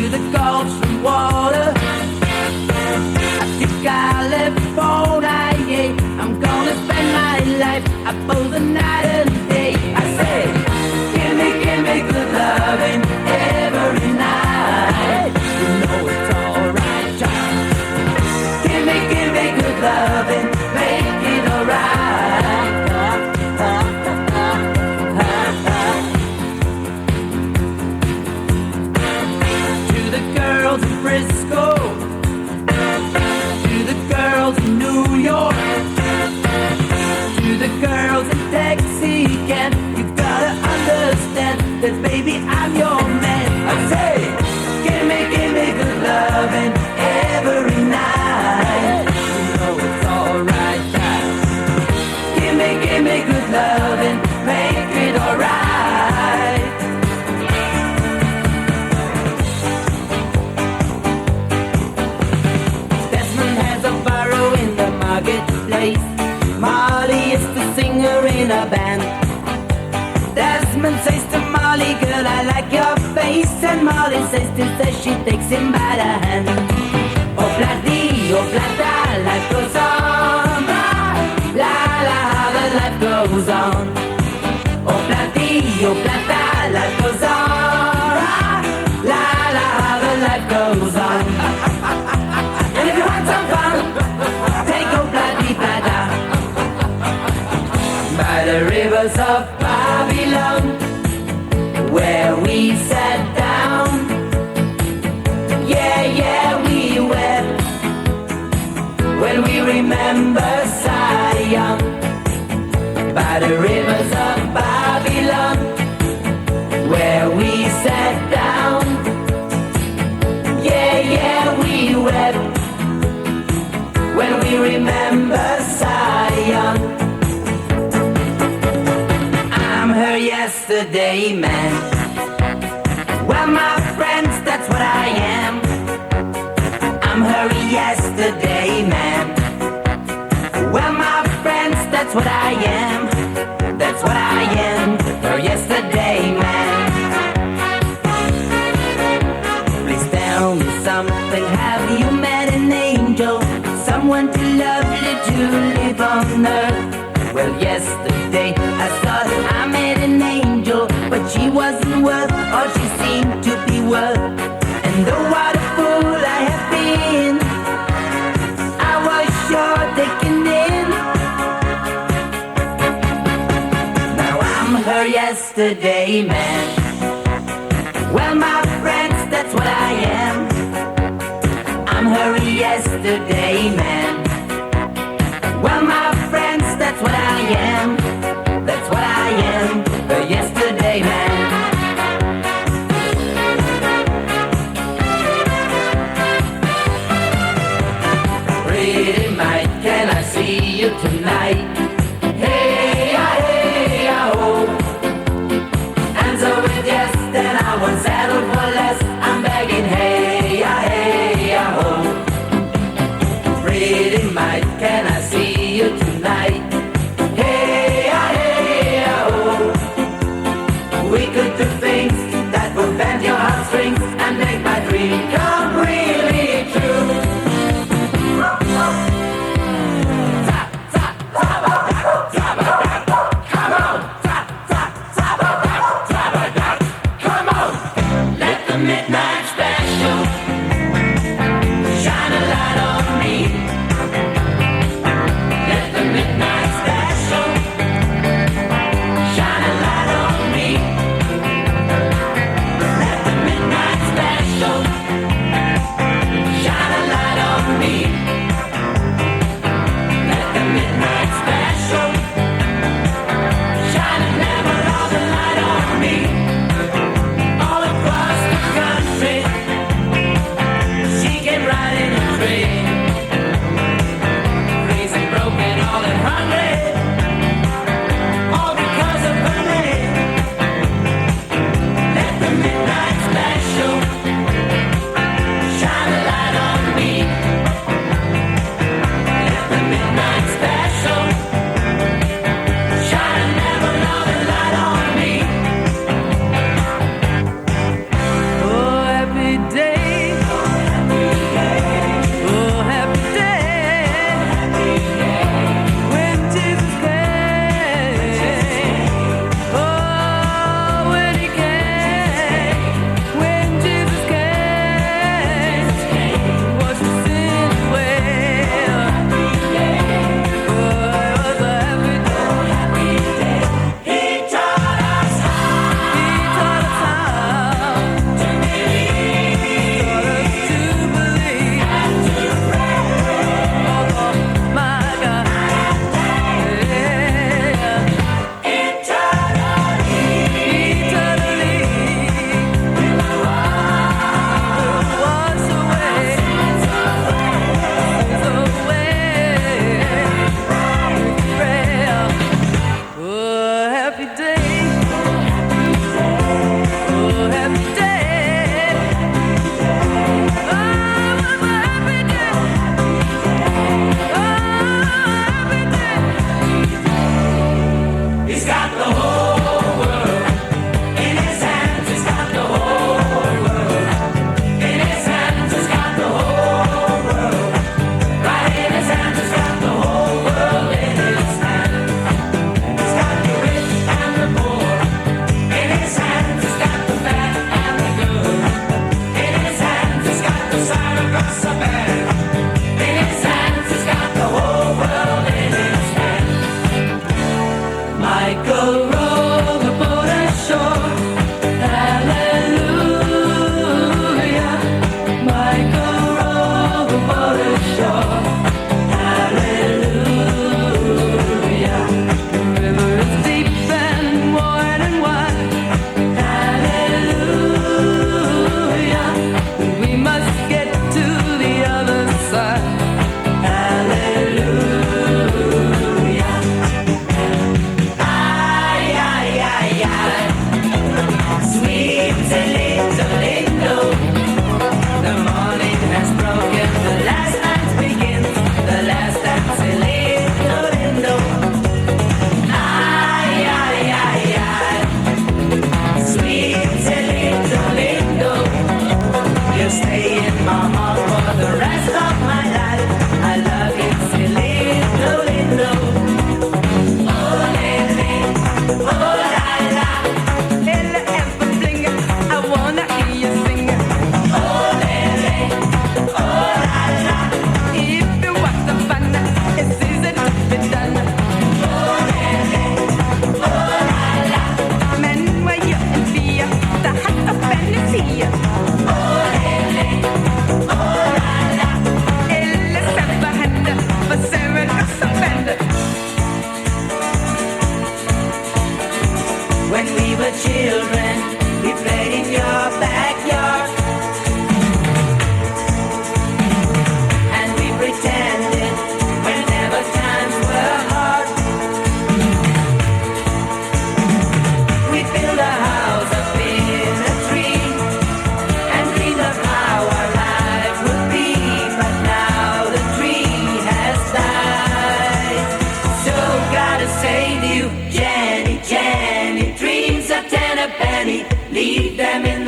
the Gulf Stream water, to California, yeah. I'm gonna spend my life up both the night and day. I say, give me good loving every night. You know it's alright, child. Give me good loving, make it alright. To the girls in Frisco, girls in New York, to the girls in Texican, you gotta understand that baby I'm your man. I say, give me good loving every night. You know it's alright, guys. Give me good loving, make it alright. Desmond has a burrow in the marketplace. Molly is the singer in a band. Desmond says to Molly, girl, I like your face. And Molly says to say she takes him by the hand. Oh, bloody, oh, blada, life goes on. La, la, the life goes on. Oh, bloody, oh, blada, life goes on. La, la, the life goes on. And if you want some fun, take a bloody bladder by the rivers of Babylon, where we sat down. Yeah, yeah, we wept when we remember Zion. By the rivers of Babylon, where we sat down. Yeah, yeah, we wept when we remember Zion. I'm her yesterday man. Well, my friends, that's what I am. I'm her yesterday man. Well, my friends, that's what I am. That's what I am, her yesterday man. Please tell me something, have you met an angel? Someone too lovely to live on earth. Well, yesterday I thought I met an angel, but she wasn't worth all she seemed to be worth. And though what a fool I have been, I was sure taken in. Now I'm her yesterday man. Well, my friends, that's what I am. I'm her yesterday man. Well, my friends, that's what I am. That's what I am, her yesterday man. Pretty mite, can I see you tonight? Hey, oh. Answer with yes, then I won't settle for less. I'm begging, hey, oh. Pretty mite, can I see you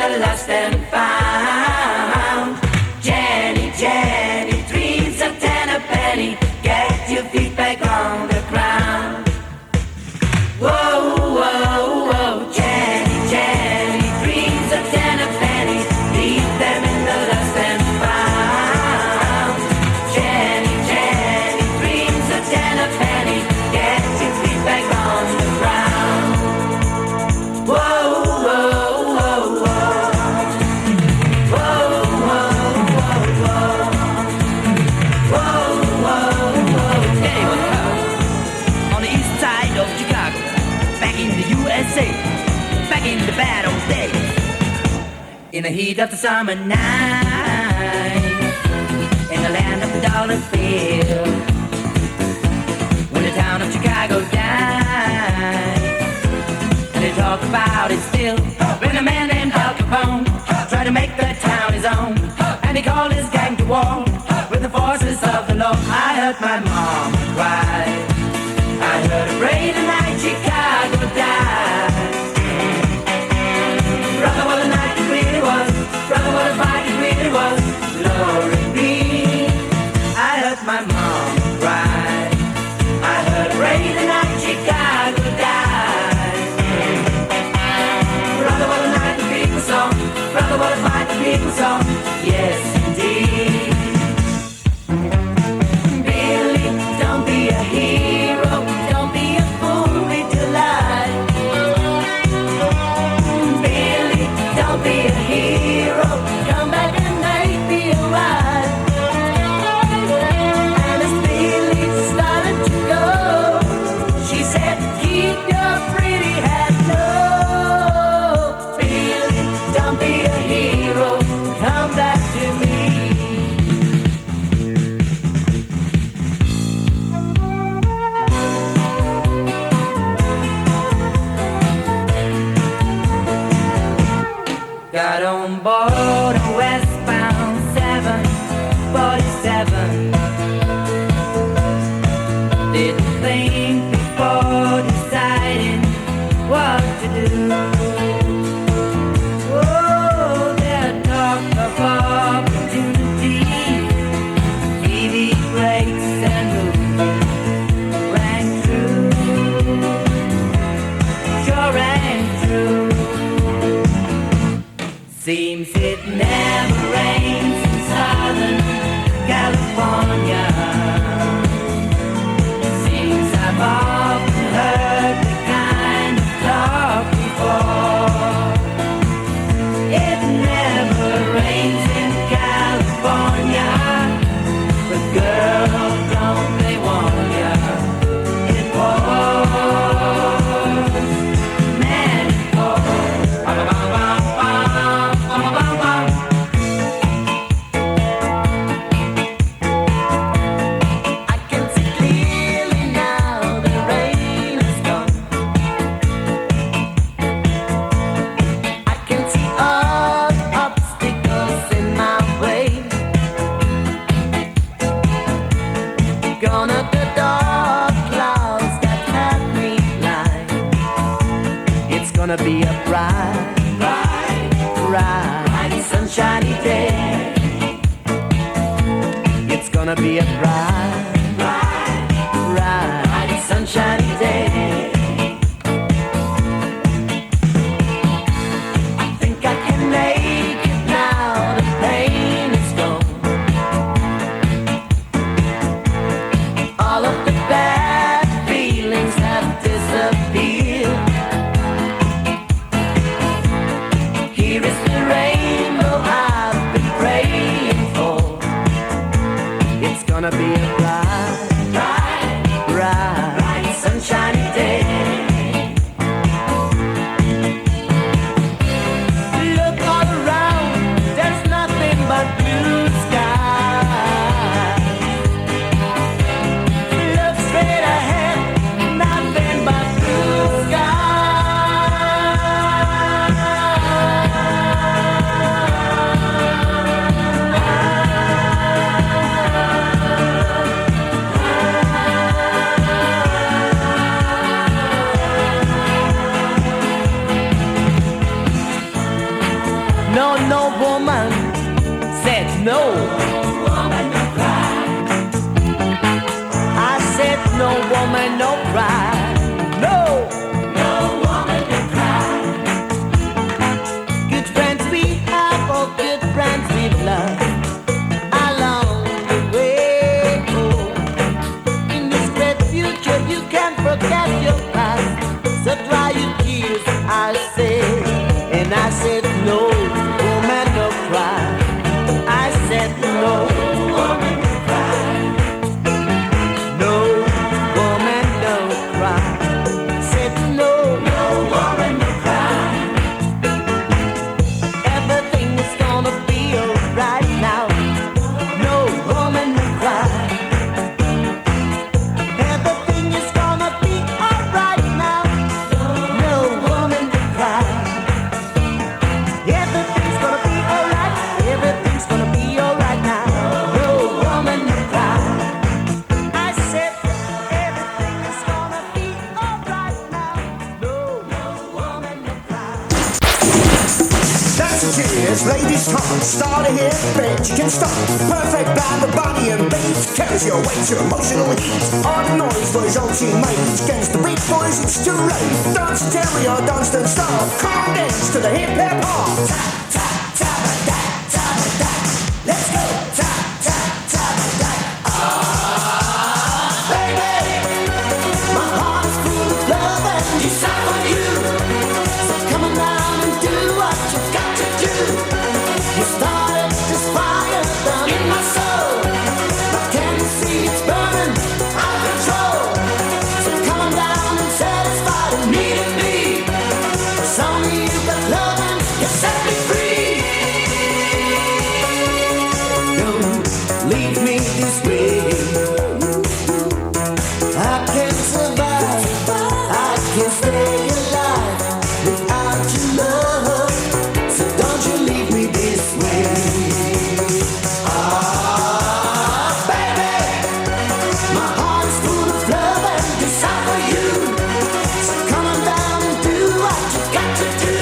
got lost and found. Jenny, Jenny, dreams of 10 a penny. Get your feet back on the ground. Whoa, whoa, whoa, Jenny, Jenny, dreams of 10 a penny. Leave them in the lost and found. Jenny, Jenny, dreams of 10 a penny. Get your feet back on the ground. Whoa, whoa, whoa, whoa. Whoa, whoa, whoa, whoa. Whoa, whoa, whoa. Hey, what's up? On the east side of Chicago, back in the USA, back in the bad old days, in the heat of the summer night, in the land of the dollar bill, when the town of Chicago died, and they talk about it still. When a man named Al Capone tried to make the town his own, and he called his gang to war with the forces of the law. I heard my mom cry. I heard her pray the night Chicago died. Brother, what a night it really was. Brother, what a fight it really was. Glory be. I heard my mom cry. I heard her pray the night Chicago died. Brother, what a night the people saw. Brother, what a fight the people saw. Yes, indeed. Billy, don't be a hero. Don't be a fool with your life. Billy, don't be a hero. Come back and make me alright. And as Billy started to go, she said, keep your pretty head low. Billy, don't be a hero. Come back to me. Got on board a westbound 747. Didn't think before deciding what to do. Oh, their talk of opportunity, TV breaks and movies rang true, sure rang true. Seems it never rains in Southern California. Seems I've often heard the kind of talk before. It never rains in California, but girl, don't they warn ya? It pours, man, it pours. I can see clearly now the rain is gone. I can see all the obstacles in my way. Gone up the dark clouds that had me blind. It's gonna be a bright, bright, sunshiny day. It's gonna be a bright, bright, sunshiny day. I think I can make it now. The pain is gone. All of the bad feelings have disappeared. Here is the rainbow I've been praying for. It's gonna be a bright, bright, sunshiny day. Look all around, there's nothing but blue skies. Look straight ahead, nothing but blue skies. No, no woman said no. Woman, no cry. I said no woman, no cry. No, no woman, no cry. Good friends we have, oh good friends we've loved along the way. Oh, in this great future you can't forget your past. So dry your tears, I said, and I said no, woman no cry. I said no, woman no cry. No, woman no cry. Said no, no woman no cry. Everything is gonna be alright now. No woman no cry. Everything is gonna be alright now. No woman to cry. Everything's gonna be alright. Everything's gonna be alright now. No woman to cry. I said everything is gonna be alright now. No woman to cry. That's it is, ladies talk. Start to hit, bet you can stop. Perfect band of body and bass carries your weight to emotional heat. All the noise for his own teammates. Against the beat boys, it's too late. Dance stereo, dance don't stop. Come dance to the hip hop hop. Tap tap tap a da tap a da. Let's go. Tap tap tap a da. Ah, baby, my heart is full of love and desire for you. So come on down and do what you got to do. You started this fire down in my soul. I can see it's burning out of control. So come on down and satisfy the need of me. It's only you got love and you set me free. Don't leave me this way. I can't survive. I can't stay alive without your love. So don't you leave me this way. Ah, baby, my heart is full of love and desire for you. So come on down and do what you got to do.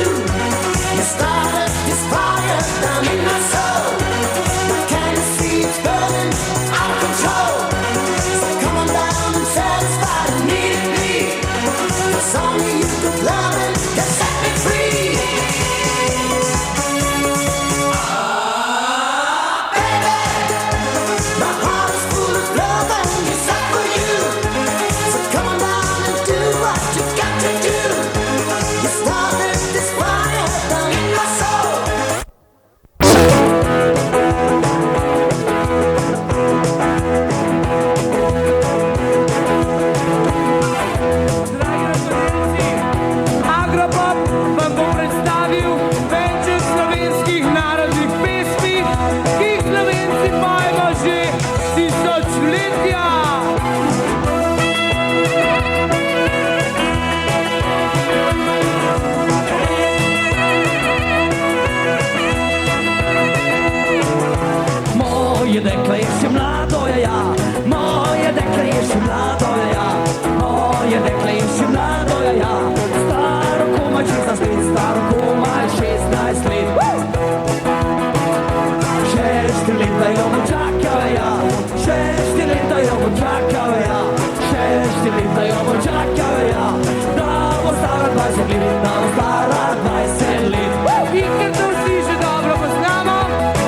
You started this fire down in my soul. I can see it's burning out of control. So come on down and satisfy the need of me. It's only you could love and that set me free. My heart is full of love and desire for you. So come on down and do what you got to do. You started this fire down in my soul. Agropop vam bo predstavil več slovenskih narodnih pesmi, ki jih Slovenci pojemo že tisočletja. Moje dekle je še mlado, ja. Moje dekle je še mlado, ja. Moje dekle je še mlado, ja. Staro komaj 16 let, staro komaj 16 let. 6 let da jo bo čakal, ja. 6 let da jo bo čakal, ja. 6 let da jo bo čakal, ja. Da bo stara 20 let, da bo stara 20 let. In ker to vsi že dobro poznamo,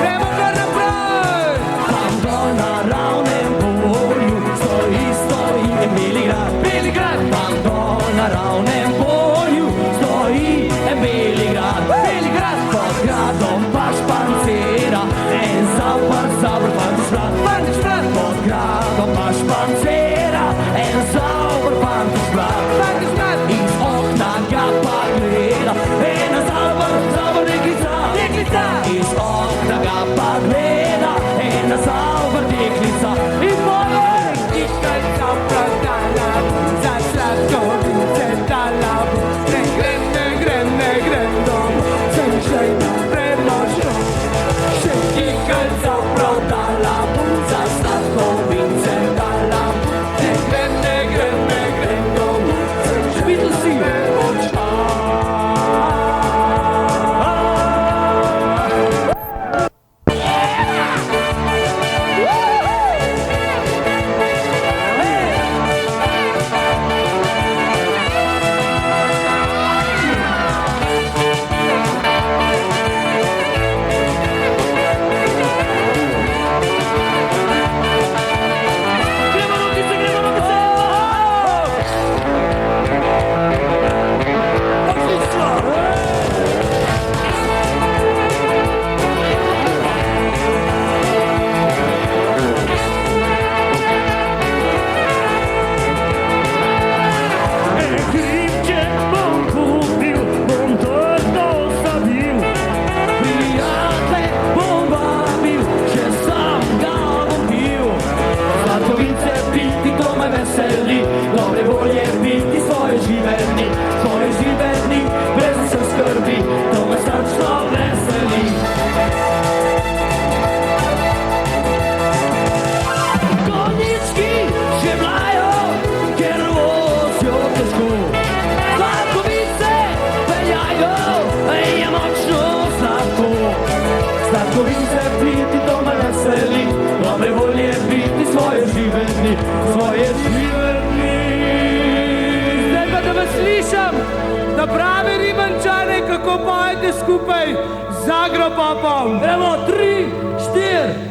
gremo kar naprej. uspešni svoje življenje. Zdaj pa da vas slišam, da pravi Ribančane, kako pojete skupaj z Agropopom. Evo, 3, 4.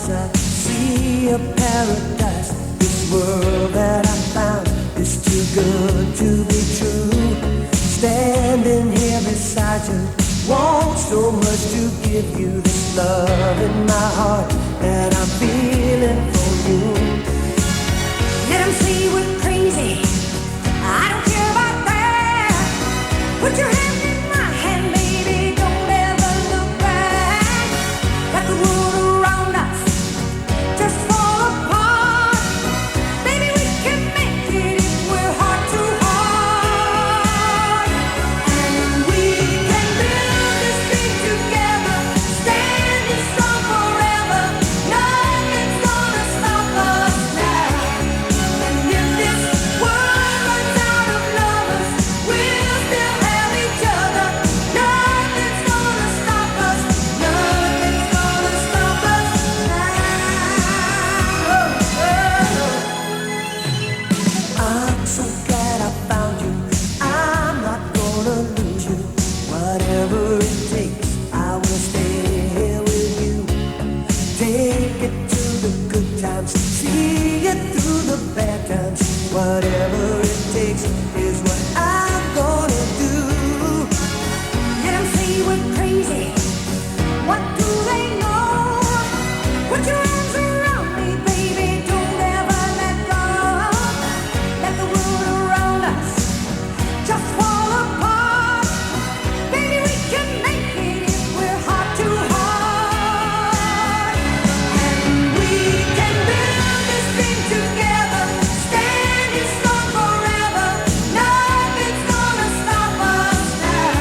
as I see a paradise. This world that I found is too good to be true. Standing here beside you, want so much to give you this love in my heart that I'm feeling for you. Let them say we're crazy, I don't care about that. Put your hand in my hand, baby, don't ever look back. Let the world around us just fall apart. Baby, we can make it if we're heart to heart. And we can build this thing together, standing strong forever. Nothing's gonna stop us now. And if this world runs out of lovers, we'll still have each other. Nothing's gonna stop us. Nothing's gonna stop us now. I'm so glad I found you. I'm not gonna lose you. Whatever it takes, I will stay here with you. Take it to the good times, see it through the bad times. Whatever it takes is what I'm gonna do. Let them say we're crazy. What do they know? Put your arms around me, baby. Don't ever let go. Let the world around us just fall apart. Baby, we can make it if we're heart to heart. And we can build this thing together, standing strong forever. Nothing's gonna stop us now.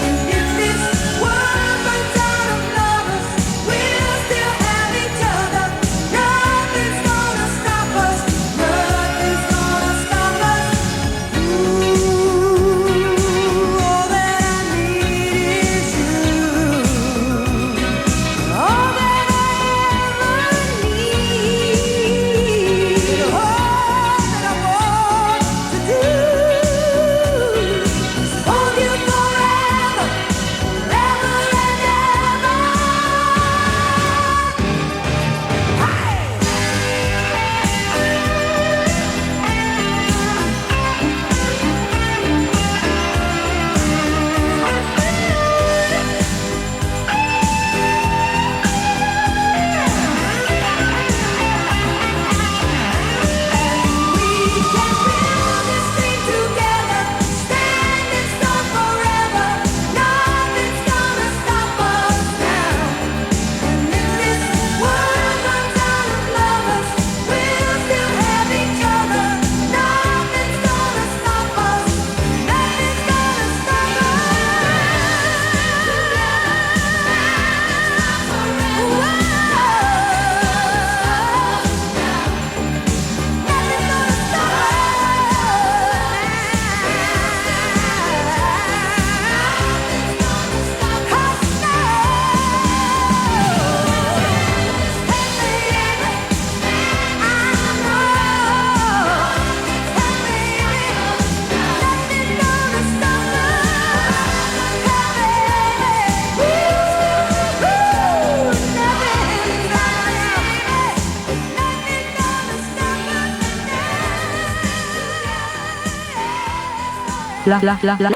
And if this world runs out of lovers, we'll still have each other. Nothing's gonna stop us. Nothing's gonna stop us. Ooh, all that I need is you. All that I ever need, all that I want to do is hold you forever, forever and ever. We can build this thing together, standing strong forever. Nothing's gonna stop us now. And if this world runs out of lovers, we'll still have each other. Nothing's gonna stop us. Nothing's gonna stop La la la la.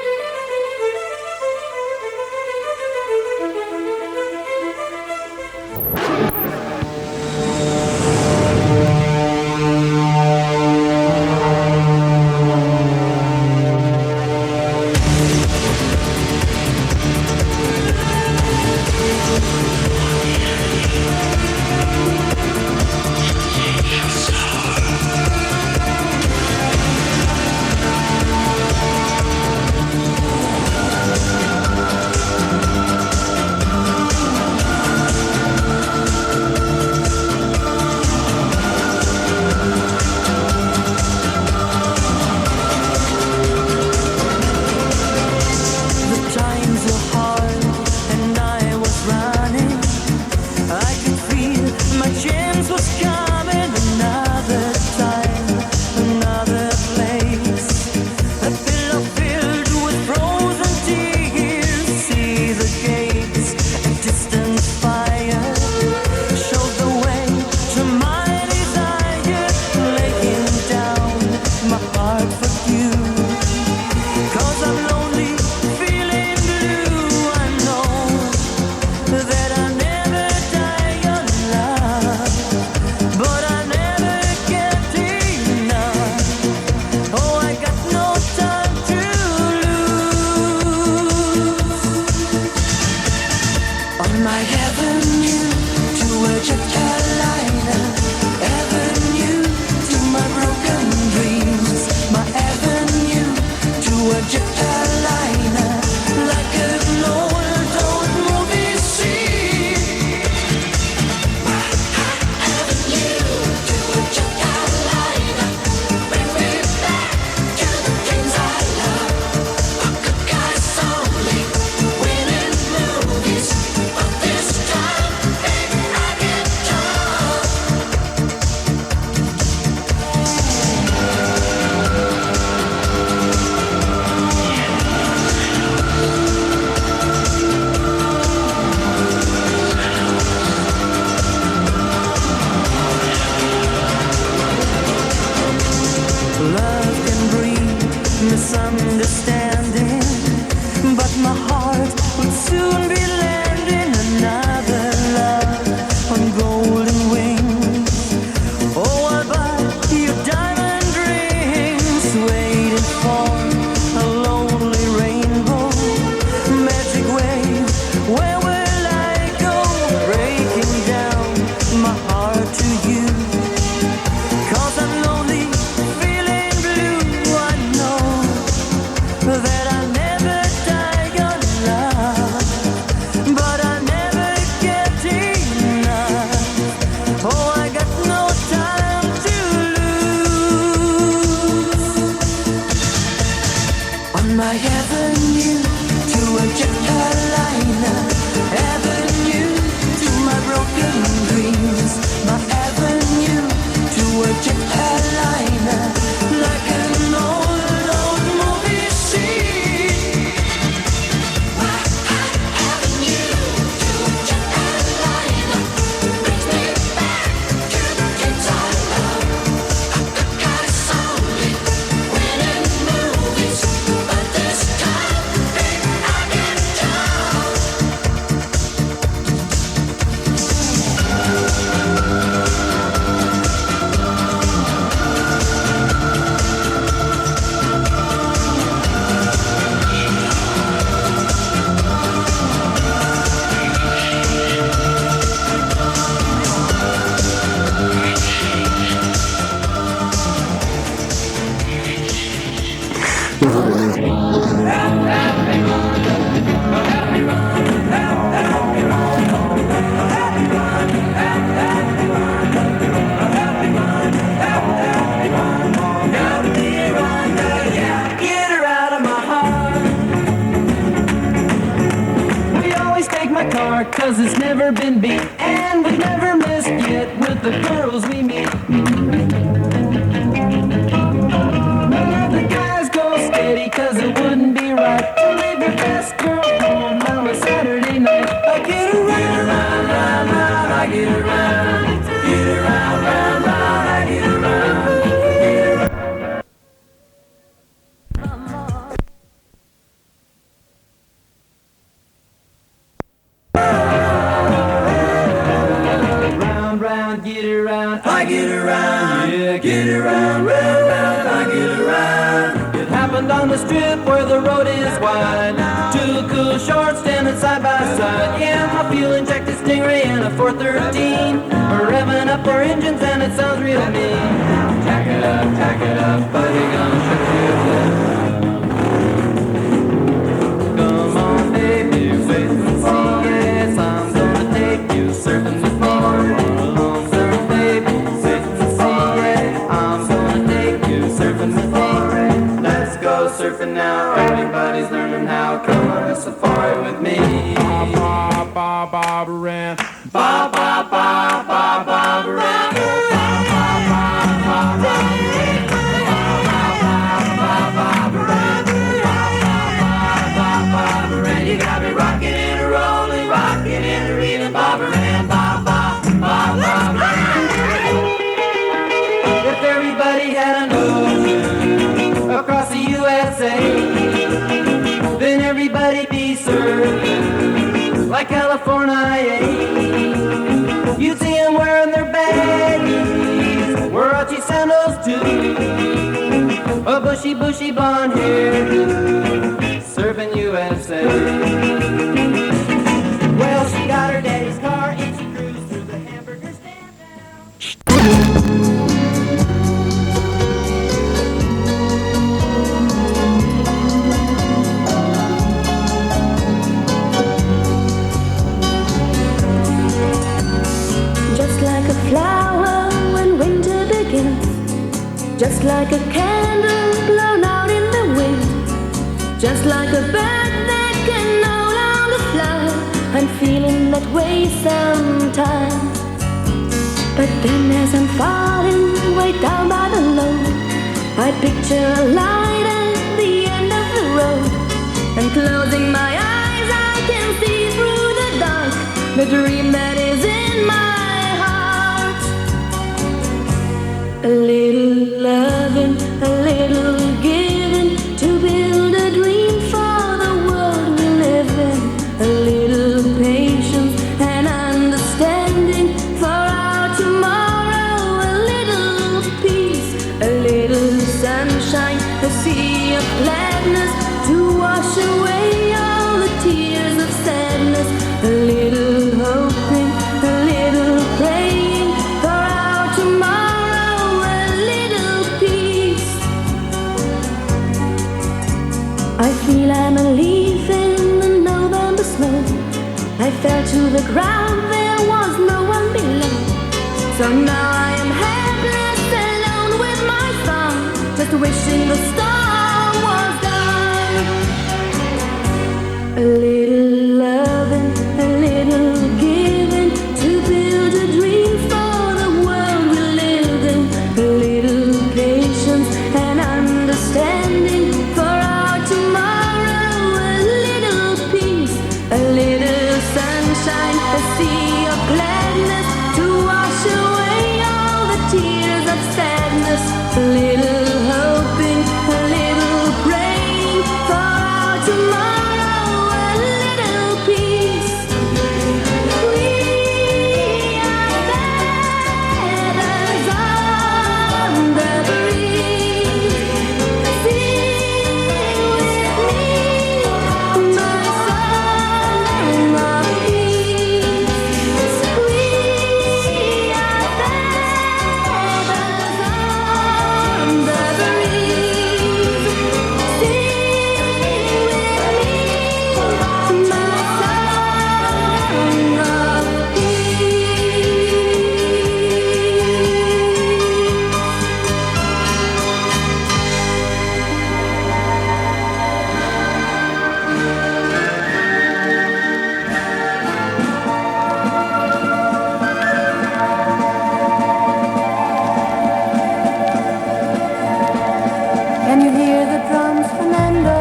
misunderstanding, but my heart would soon be landing another love on golden wings. Oh, I'll buy you diamond rings, waiting for a lonely rainbow, magic wave. Where will I go? Breaking down my heart to you. 'Cause I'm lonely, feeling blue. I know that I never die your love, but I never get enough. Oh, I got no time to lose. On my avenue to a jet liner, avenue to my broken dreams, my avenue to a jet liner, like an old movie scene. My avenue to a jet liner brings me back to the kids I love. Guys only winning movies, but this time I can tell. Get her out of my heart. We always take my car, 'cause it's never been beat, and we've never missed yet with the girls we meet. None of the guys go steady, 'cause it wouldn't be right to leave your best girl home on a Saturday night. I get around, round, round, round, I get around, round, round, I get around. Round, round, get around, I get around, yeah, get around, round, round, I get around. It happened on the strip where the road is wide. Two cool shorts standing side by side. Yeah, my fuel injected Stingray and a 413. We're revving up our engines and it sounds real mean. Tack it up, buddy, gonna shoot you down. Come on, baby, wait and see. Yes, I'm gonna take you surfing with me. Along surf, baby, wait and see. Yeah, I'm gonna take you surfing with me. Let's go surfing now. Everybody's learning how. Come on a safari with me. Ba ba ba ba ran. Ba ba ba ba ba ran. You got me rocking and a rolling, rocking and a reeling, Bob Moran, ba ba ba ba Moran. If everybody had an ocean across the USA, then everybody'd be served like California. You'd see them wearing their baggies, Warachi sandals too, a bushy blonde hair, serving USA. Well, she got her daddy's car and she cruised through the hamburger stand down. Just like a flower when winter begins, just like a candle blown out in the wind, just like a bird that can no longer fly. I'm feeling that way sometimes. But then as I'm falling way down by the load, I picture a light at the end of the road, and closing my eyes I can see through the dark the dream that is in my heart. A little loving, a little giving, to I fell to the ground, there was no one below. So now I am helpless, alone with my song, just wishing the storm was gone. A little loving, a little giving, to build a dream for the world we live in. A little patience and understanding for our tomorrow. A little peace, a little sunshine, a sea of gladness to wash away all the tears of sadness. A little hoping, a little praying for our tomorrow. A little peace. We are feathers on the breeze. Sing with me, my song of peace. We are feathers on the breeze. Sing with me, my song of Can you hear the drums, Fernando?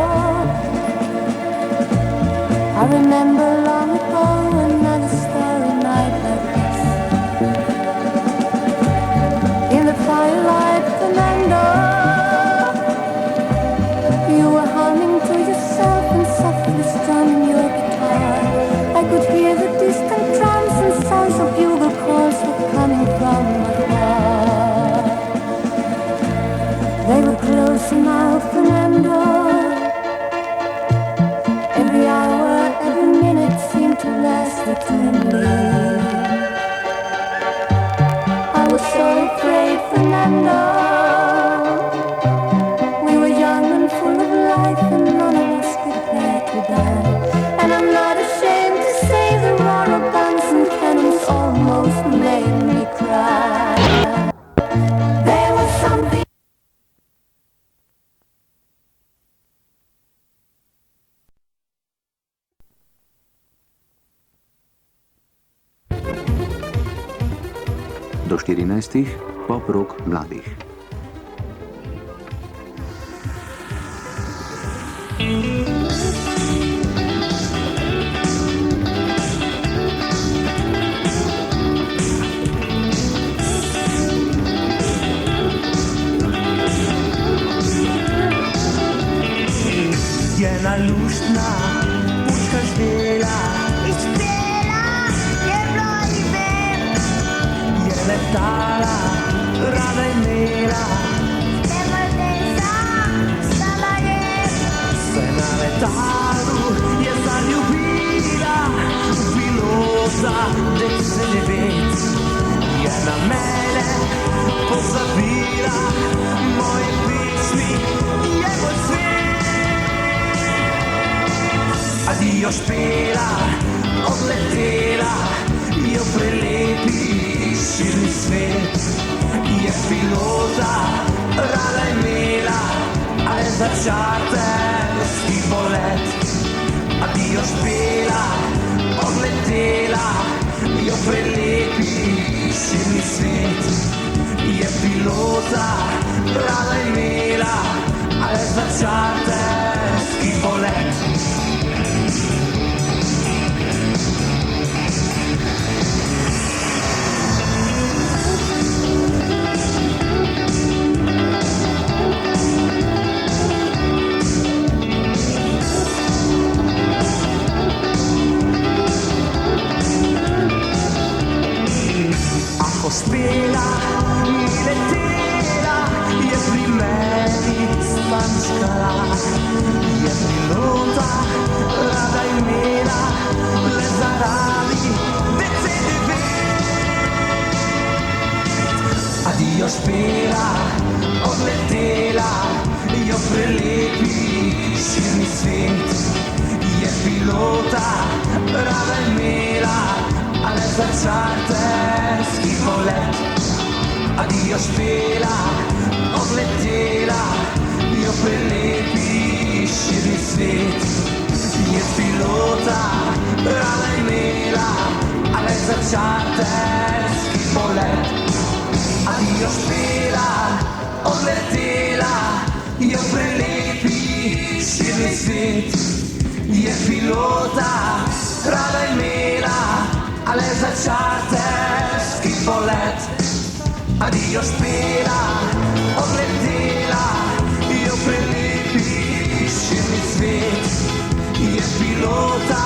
I remember long ago another starry night like this. In the twilight, Fernando, you were humming to yourself and softly strumming your guitar. I could hear the distant drums and sounds of bugle calls were coming from afar. They were close now, Fernando. Every hour, every minute seemed to last eternally. I was so afraid, Fernando. We were young and full of life, and none of us prepared to die. And I'm not ashamed to say the roar of guns and cannons almost made me cry. There was something. Do 14. pop rock mladých. Jedna luštna puška ždela, je letala, rada imela, se na letalu je zaljubila, pilota 10-9, je na mene pozabila, moje pismi je moj svet. Adio špela, odletela, jo prelepi širni svet. Je pilota, rada imela, a je za čarterski polet. Adio špela, odletela, jo prelepi širni svet. Je pilota, rada imela, a je za čarterski polet. Ako spela, ni letela, je pri meni. prelepi širi svet. Je pilota, rada imela, a le za čarterski polet. Adijo špela, odletela, jo prelepi širi svet. Je pilota, rada imela, a le za čarterski polet. Adijo špela, odletela, jo prelepi širni svet. Je pilota,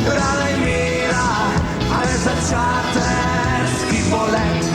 rada imela, a le za čarterski polet.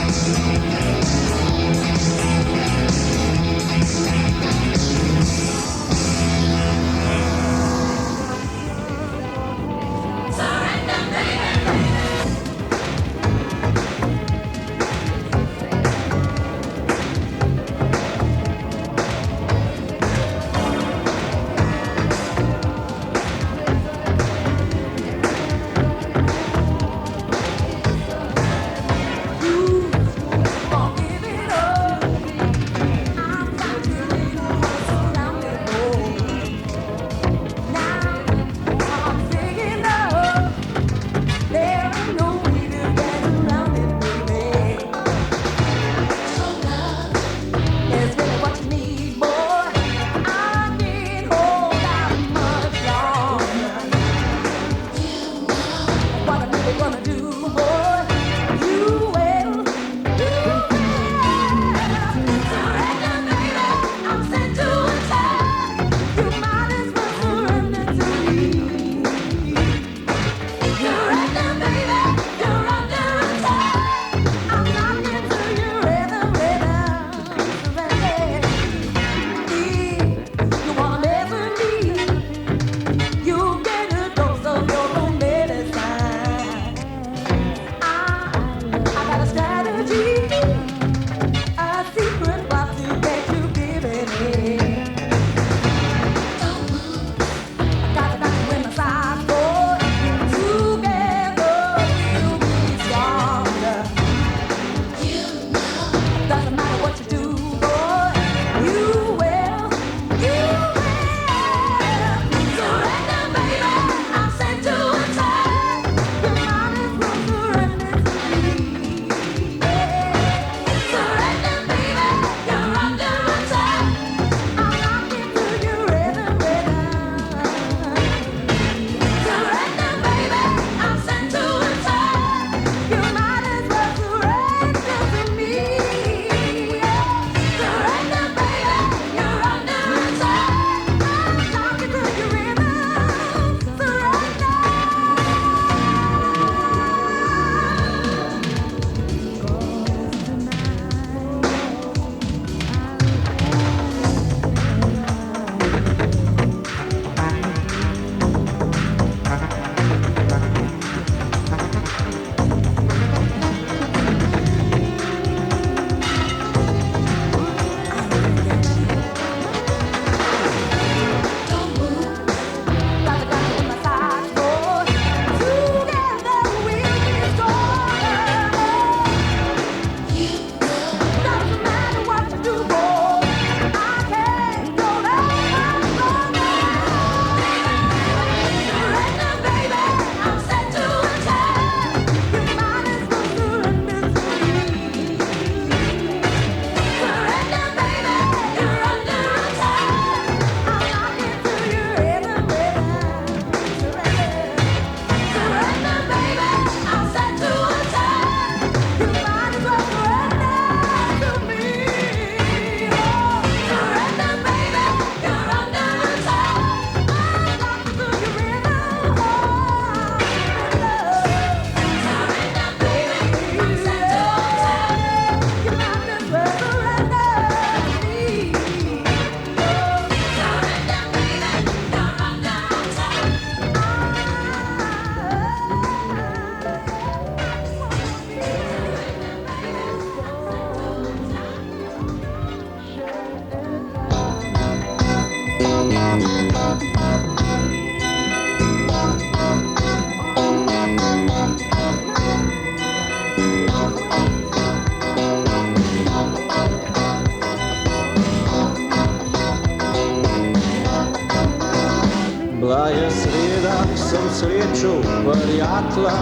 Bila je sreda, sem srečal prijatelja,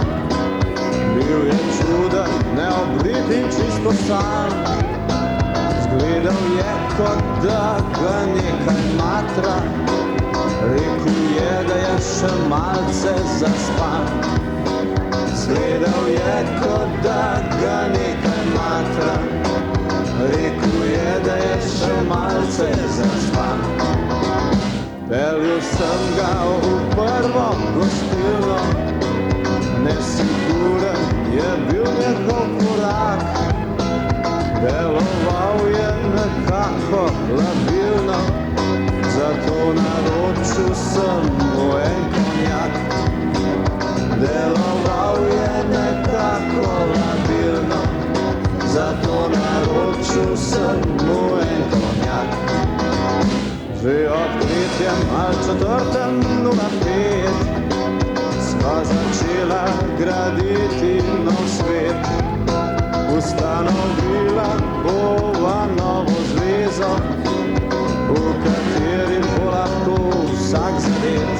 bil je čuden, neobrit in čisto sam. Zgledal je, kot da ga nekaj matra, rekel je, da je še malce zaspan. Zgledal je, kot da ga nekaj matra, rekel je, da je še malce zaspan. Peljal sem ga v prvo gostilno, nesiguren je bil njegov korak. Deloval je nekako labilno, zato naročil sem mu en konjak. Deloval je nekako labilno, zato naročil sem mu en konjak. Že ob 3. ali 4.05 sva začela graditi nov svet. Ustanovila bova novo zvezo, v kateri bo lahko vsak zadet.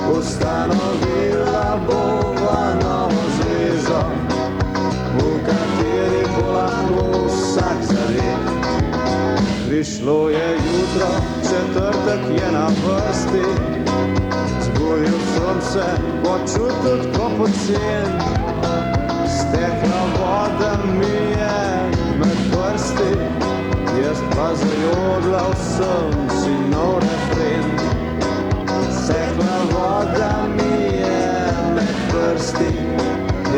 Ustanovila bova novo zvezo, v kateri bo lahko vsak zadet. Prišlo je jutro, četrtek je na vrsti, zbudil sem se, počutil tako pocen. Stekla voda mi je med prsti, jaz pa zajodlal sem si nov refren. Stekla voda mi je med prsti,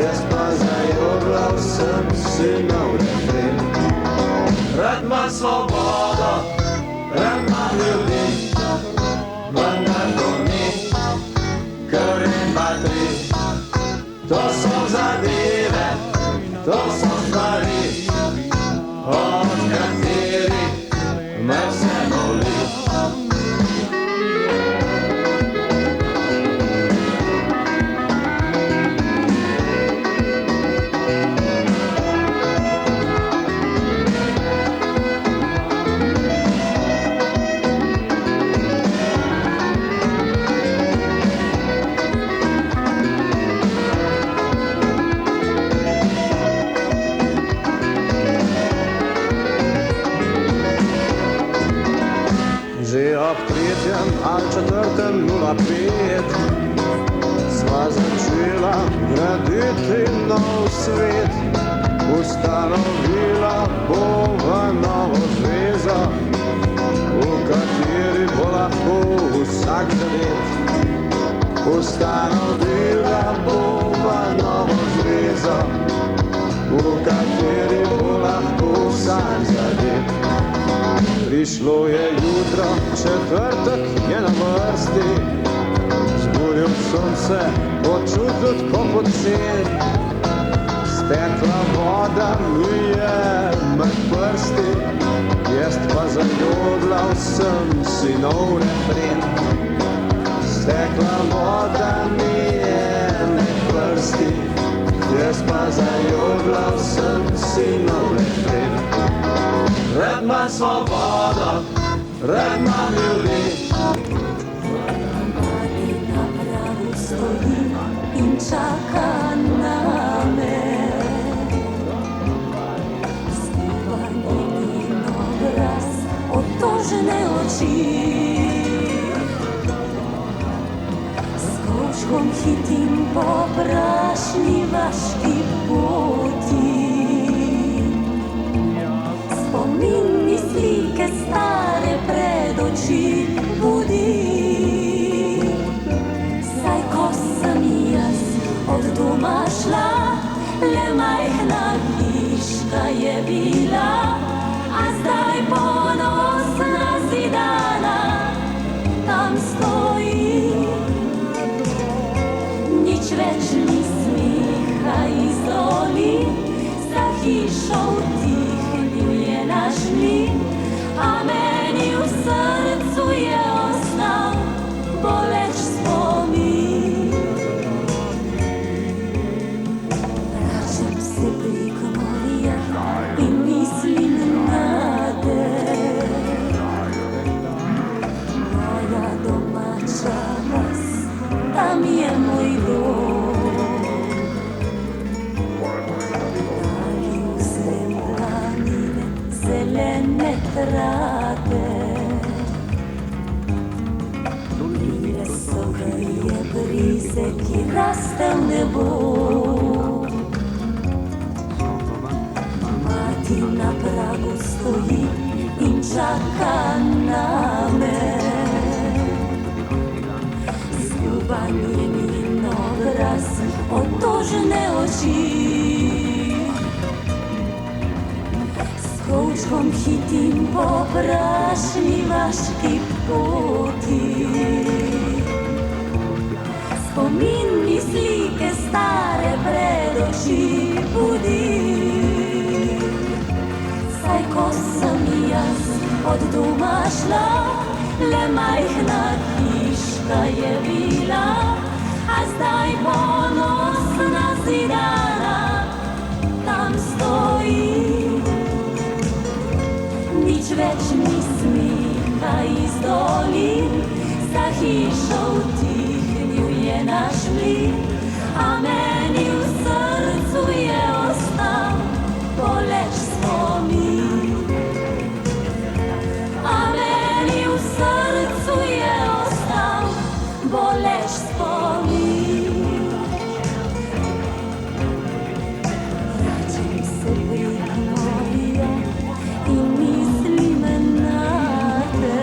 jaz pa zajodlal sem si nov refren. Rad imam svobodo, rad imam ljudi, vendar to ni kar en, dva, tri. To so zadeve, to so stvari, od katerih me vse boli. Že ob 3. ali 4.05 sva začela graditi nov svet. Ustanovila bova novo zvezo, v kateri bo lahko vsak zadet. Ustanovila bova novo zvezo, v kateri bo lahko vsak zadet. Prišlo je jutro, četrtek je na vrsti, zbudil sem se, počutil tako pocen. Stekla voda mi je med prsti, jaz pa zajodlal sem si nov refren. Stekla voda mi je med prsti, jaz pa zajodlal sem si nov refren. Rad imam svobodo, rad imam ljudi. Na pragu stoji in čaka na me. Skriva njen obraz, otožene oči. S kovčkom hitim po prašni vaški poti. Spominni slike stare pred oči budi. Saj ko sem jaz od doma šla, le majhna hiška je bila, a zdaj ponosna zidana tam stoji. Nič več ni smeha iz oči. vrate. Mire so grije brize, ki raste v nebo. Mati na pragu stoji in čaka name. Zljubanje in obraz, otožne oči. S kovčkom hitim po prašni vaški poti. Spomin mi slike stare pred oči budi. Saj ko sem jaz od doma šla, le majhna hiška je bila, a zdaj ponosna zidana tam stoji. Nič več ni smeha iz dolin, za hišo utihnil je naš mlin, a meni v srcu je ostal boleč spomin. A meni v srcu je ostal boleč spomin. Vračam se prek novija in mislim na te.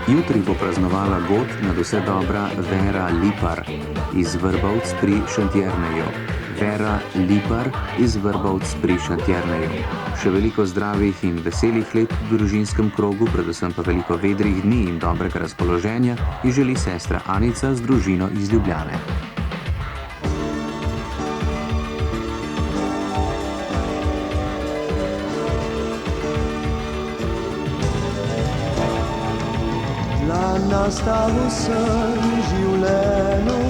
Jutri bo praznovala god nadvse dobra Vera Lipar iz Vrbovc pri Šentjerneju. Vera Lipar iz Vrbovc pri Šentjerneju. Še veliko zdravih in veselih let v družinskem krogu, predvsem pa veliko vedrih dni in dobrega razpoloženja, ji želi sestra Anica z družino iz Ljubljane. Nastal sem življenju,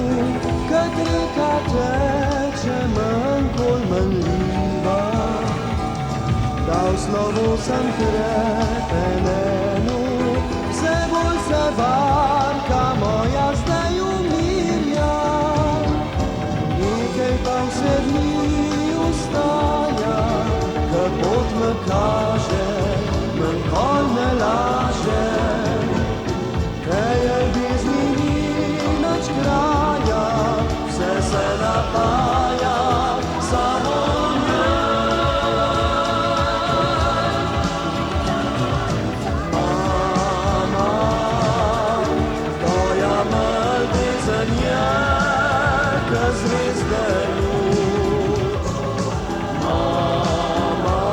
kad reka teče manj bolj manjljiva. Dal slovo sem krepenenu, vse bolj se varka moja zdaj umirja. Nekaj pa vse dni ustaja, ko pot me kaže, manj kol ne laže. Tej ljubezni ni nič kraja, vse se napaja samo mama, tvoja malbezenje, ka zvezde luč. Mama,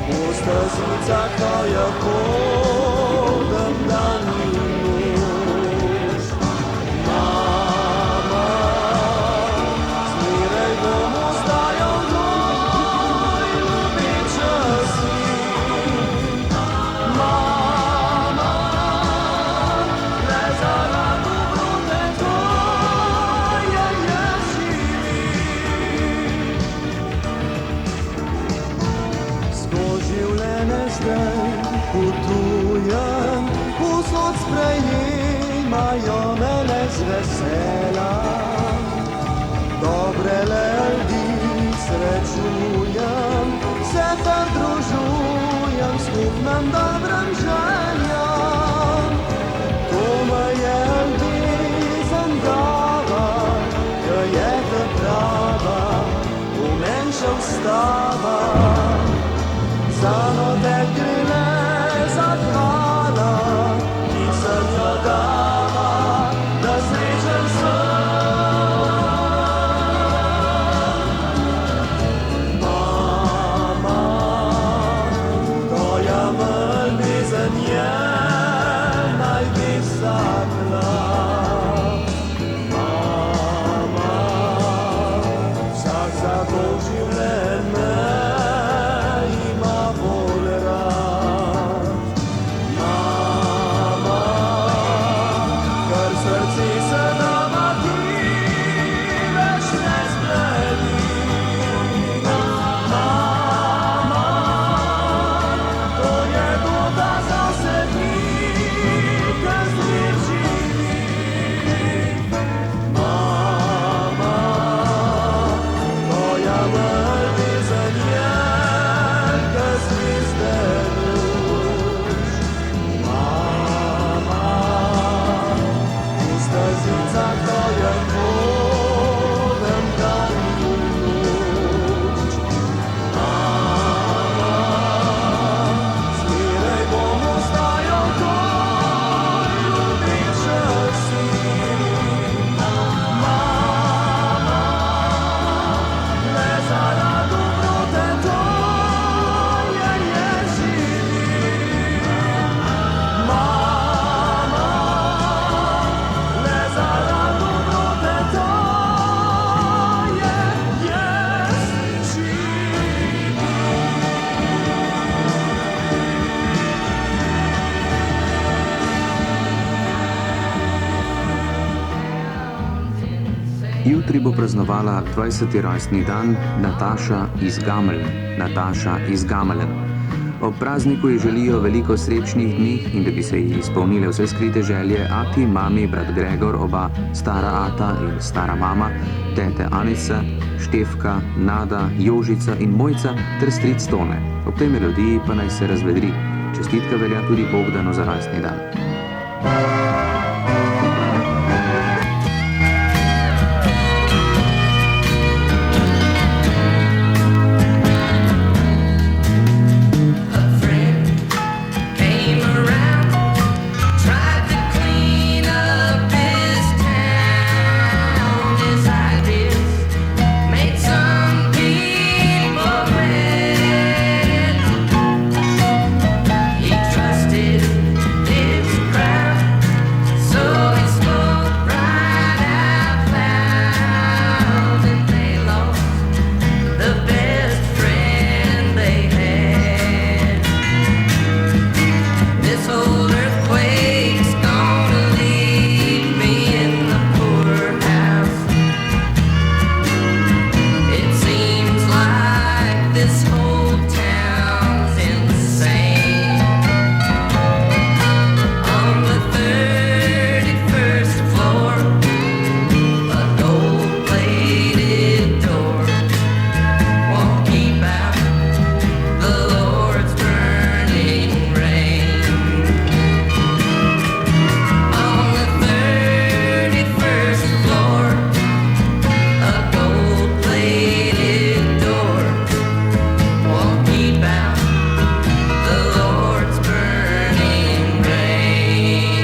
v stazicah tvoja hodem dan in noč. Mama, zmeraj bom ostajal tvoj ljubeče sin. naprej potujem, povsod sprejemajo mene z vesela. Dobre ljudi srečujem, se pridružujem skupnem dobrem željam. To me je ljubezen dava, ki je ta prava, umenša ustava. Za note grile zahvala, ki sem jo dala, da srečen sem. Mama, tvoja ljubezen je najvišja glas. Mama, vsak za to življenje ima bolj rad. Mama, kar srce se nama ti več ne zbledi. Mama, to je voda za vse dni, ki z njim živim. Mama, tvoja ljubezen je kot zvezde luč. Mama, v stezicah tvojih hodem dan in noč. Mama, zmeraj bom ostajal tvoj ljubečen sin. Mama, le zaradi dobrote tvoje je živim. Mama, le zaradi dobrote tvoje jaz živim. Jutri bo praznovala 20. rojstni dan Nataša iz Gameln. Nataša iz Gameln. Ob prazniku ji želijo veliko srečnih dni in da bi se ji izpolnile vse skrite želje ati, mami, brat Gregor, oba stara ata in stara mama, tete Anica, Štefka, Nada, Jožica in Mojca ter stric Tone. Ob tej melodiji pa naj se razvedri. Čestitka velja tudi Bogdanu za rojstni dan. Came around, tried to clean up his town. His ideas made some people mad. He trusted his crowd, so he spoke right out loud, and they lost the best friend they had. This old earthquake's gonna leave me in the poorhouse. It seems like this whole town's insane. On the 31st floor, a gold-plated door won't keep out the Lord's burning rain. On the 31st floor, a gold-plated door won't keep out the Lord's burning rain.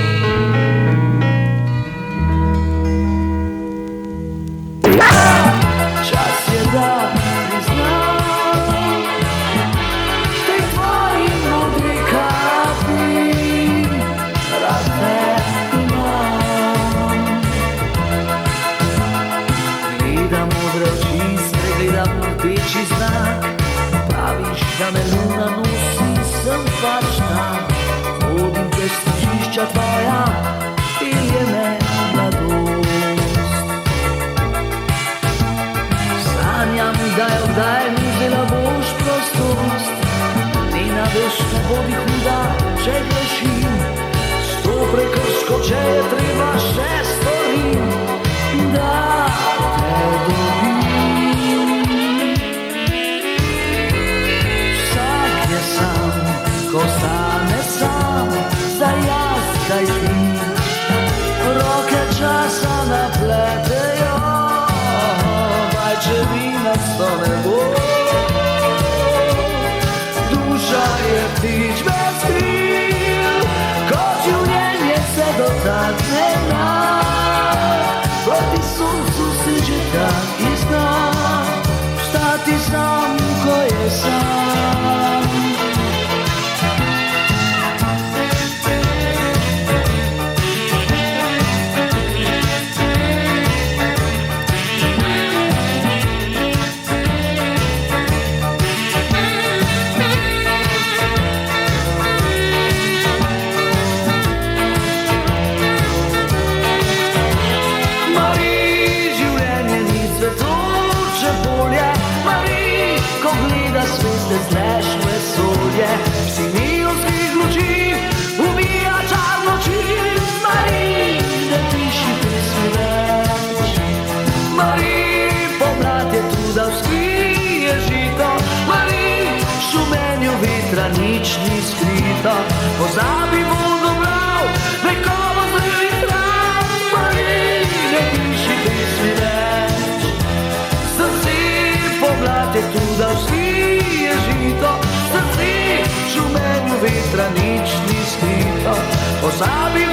Čas je da priznam, tej tvoji modri kapi rad te imam. Gledam modre oči, spregledam rdeči znak, praviš, da me luna nosi, sem pač tam. Hodim čez stižišča tvoja, pelje me mladost. Sanjam, da jo kdaj mi vzela boš prostost, ne na veš, bodi huda, če grešim, sto prekrškov, če je treba, še storim, da te dobim. Vsak je sam, ko stane sam, zdaj jaz, kaj ti. Roke časa napletejo, pajčevinac to ne bo. Duša je ptič bez kril, kot življenje se dotakne nas. Proti soncu si že tak izna, vstati sam, ko je sam. Znaš vesolje, si milskih luči, ubija čar noči. Mari, ne piši pesmi več. Mari, pomlad je tu, da vzkrije žito. Mari, v šumenju vetra nič ni skrito. Pozabi vodo mrav, vekovo zreli trav. Mari, ne piši pesmi več. Srce, pomlad je tu, da vzkrije žito. Srce, v šumenju vetra nič ni skrito. Pozabi